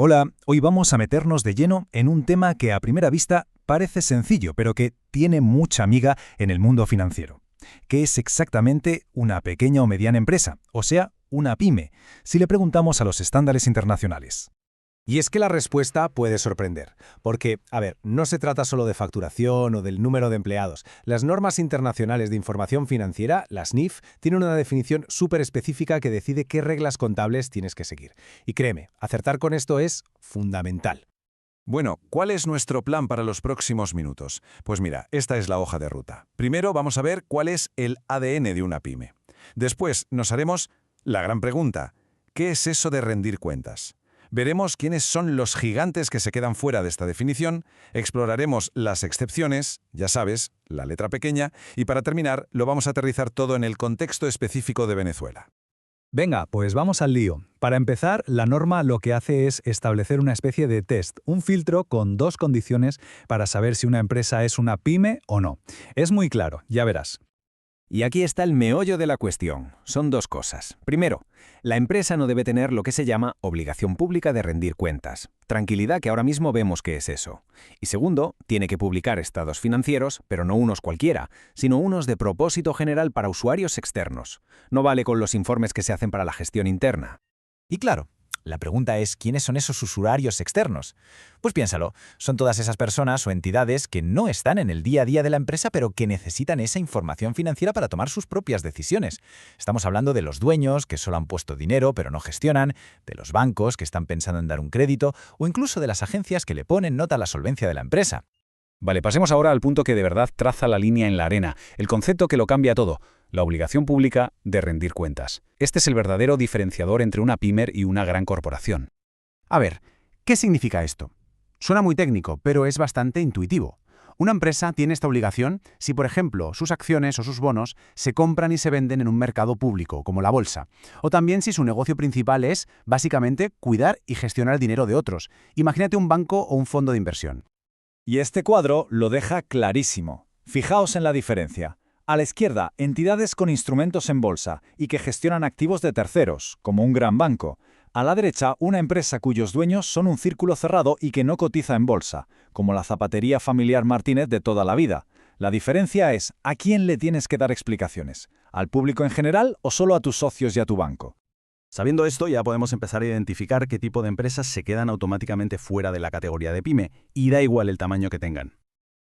Hola, hoy vamos a meternos de lleno en un tema que a primera vista parece sencillo, pero que tiene mucha miga en el mundo financiero. ¿Qué es exactamente una pequeña o mediana empresa? O sea, una pyme, si le preguntamos a los estándares internacionales. Y es que la respuesta puede sorprender, porque, no se trata solo de facturación o del número de empleados. Las normas internacionales de información financiera, las NIF, tienen una definición súper específica que decide qué reglas contables tienes que seguir. Y créeme, acertar con esto es fundamental. Bueno, ¿cuál es nuestro plan para los próximos minutos? Pues mira, esta es la hoja de ruta. Primero vamos a ver cuál es el ADN de una pyme. Después nos haremos la gran pregunta: ¿qué es eso de rendir cuentas? Veremos quiénes son los gigantes que se quedan fuera de esta definición, exploraremos las excepciones, ya sabes, la letra pequeña, y para terminar lo vamos a aterrizar todo en el contexto específico de Venezuela. Venga, pues vamos al lío. Para empezar, la norma lo que hace es establecer una especie de test, un filtro con dos condiciones para saber si una empresa es una pyme o no. Es muy claro, ya verás. Y aquí está el meollo de la cuestión. Son dos cosas. Primero, la empresa no debe tener lo que se llama obligación pública de rendir cuentas. Tranquilidad, que ahora mismo vemos qué es eso. Y segundo, tiene que publicar estados financieros, pero no unos cualquiera, sino unos de propósito general para usuarios externos. No vale con los informes que se hacen para la gestión interna. Y claro, la pregunta es, ¿quiénes son esos usuarios externos? Pues piénsalo, son todas esas personas o entidades que no están en el día a día de la empresa, pero que necesitan esa información financiera para tomar sus propias decisiones. Estamos hablando de los dueños, que solo han puesto dinero pero no gestionan, de los bancos, que están pensando en dar un crédito, o incluso de las agencias que le ponen nota a la solvencia de la empresa. Vale, pasemos ahora al punto que de verdad traza la línea en la arena, el concepto que lo cambia todo: la obligación pública de rendir cuentas. Este es el verdadero diferenciador entre una pyme y una gran corporación. A ver, ¿qué significa esto? Suena muy técnico, pero es bastante intuitivo. Una empresa tiene esta obligación si, por ejemplo, sus acciones o sus bonos se compran y se venden en un mercado público, como la bolsa, o también si su negocio principal es, básicamente, cuidar y gestionar el dinero de otros. Imagínate un banco o un fondo de inversión. Y este cuadro lo deja clarísimo. Fijaos en la diferencia. A la izquierda, entidades con instrumentos en bolsa y que gestionan activos de terceros, como un gran banco. A la derecha, una empresa cuyos dueños son un círculo cerrado y que no cotiza en bolsa, como la zapatería familiar Martínez de toda la vida. La diferencia es, ¿a quién le tienes que dar explicaciones? ¿Al público en general o solo a tus socios y a tu banco? Sabiendo esto, ya podemos empezar a identificar qué tipo de empresas se quedan automáticamente fuera de la categoría de pyme, y da igual el tamaño que tengan.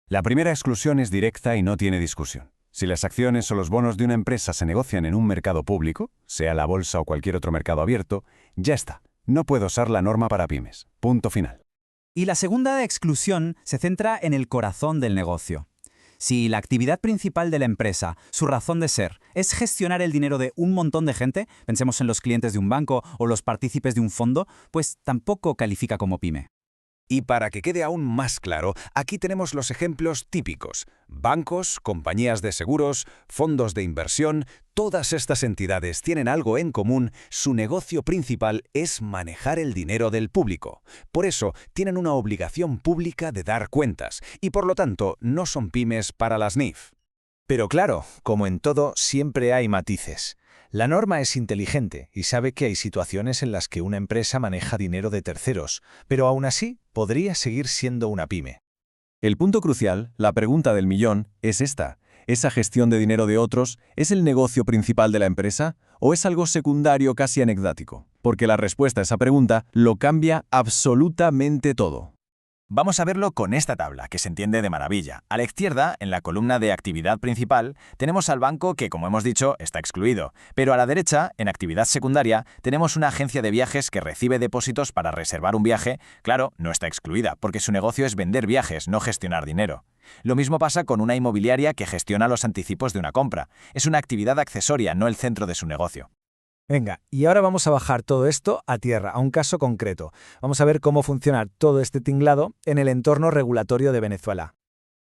La primera exclusión es directa y no tiene discusión. Si las acciones o los bonos de una empresa se negocian en un mercado público, sea la bolsa o cualquier otro mercado abierto, ya está. No puedo usar la norma para pymes. Punto final. Y la segunda exclusión se centra en el corazón del negocio. Si la actividad principal de la empresa, su razón de ser, es gestionar el dinero de un montón de gente, pensemos en los clientes de un banco o los partícipes de un fondo, pues tampoco califica como pyme. Y para que quede aún más claro, aquí tenemos los ejemplos típicos. Bancos, compañías de seguros, fondos de inversión, todas estas entidades tienen algo en común: su negocio principal es manejar el dinero del público. Por eso, tienen una obligación pública de dar cuentas, y por lo tanto, no son pymes para las NIF. Pero claro, como en todo, siempre hay matices. La norma es inteligente y sabe que hay situaciones en las que una empresa maneja dinero de terceros, pero aún así podría seguir siendo una pyme. El punto crucial, la pregunta del millón, es esta: ¿esa gestión de dinero de otros es el negocio principal de la empresa o es algo secundario casi anecdótico? Porque la respuesta a esa pregunta lo cambia absolutamente todo. Vamos a verlo con esta tabla, que se entiende de maravilla. A la izquierda, en la columna de actividad principal, tenemos al banco que, como hemos dicho, está excluido. Pero a la derecha, en actividad secundaria, tenemos una agencia de viajes que recibe depósitos para reservar un viaje. Claro, no está excluida, porque su negocio es vender viajes, no gestionar dinero. Lo mismo pasa con una inmobiliaria que gestiona los anticipos de una compra. Es una actividad accesoria, no el centro de su negocio. Venga, y ahora vamos a bajar todo esto a tierra, a un caso concreto. Vamos a ver cómo funciona todo este tinglado en el entorno regulatorio de Venezuela.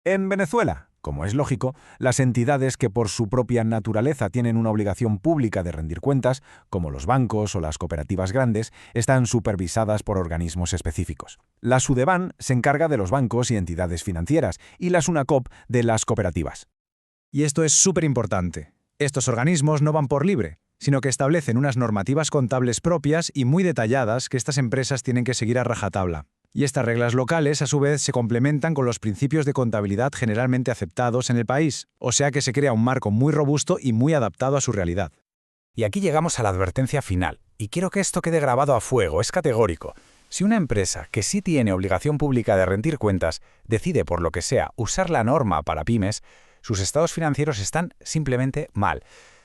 En Venezuela, como es lógico, las entidades que por su propia naturaleza tienen una obligación pública de rendir cuentas, como los bancos o las cooperativas grandes, están supervisadas por organismos específicos. La SUDEBAN se encarga de los bancos y entidades financieras, y la SUNACOP de las cooperativas. Y esto es súper importante. Estos organismos no van por libre. sino que establecen unas normativas contables propias y muy detalladas que estas empresas tienen que seguir a rajatabla. Y estas reglas locales, a su vez, se complementan con los principios de contabilidad generalmente aceptados en el país, o sea que se crea un marco muy robusto y muy adaptado a su realidad. Y aquí llegamos a la advertencia final, y quiero que esto quede grabado a fuego, es categórico. Si una empresa que sí tiene obligación pública de rendir cuentas decide, por lo que sea, usar la norma para pymes, sus estados financieros están simplemente mal.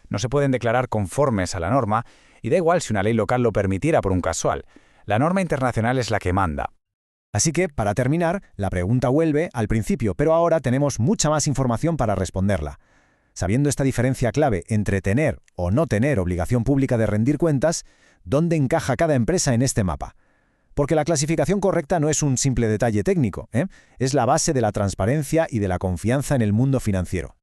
No se pueden declarar conformes a la norma, y da igual si una ley local lo permitiera por un casual. La norma internacional es la que manda. Así que, para terminar, la pregunta vuelve al principio, pero ahora tenemos mucha más información para responderla. Sabiendo esta diferencia clave entre tener o no tener obligación pública de rendir cuentas, ¿dónde encaja cada empresa en este mapa? Porque la clasificación correcta no es un simple detalle técnico, es la base de la transparencia y de la confianza en el mundo financiero.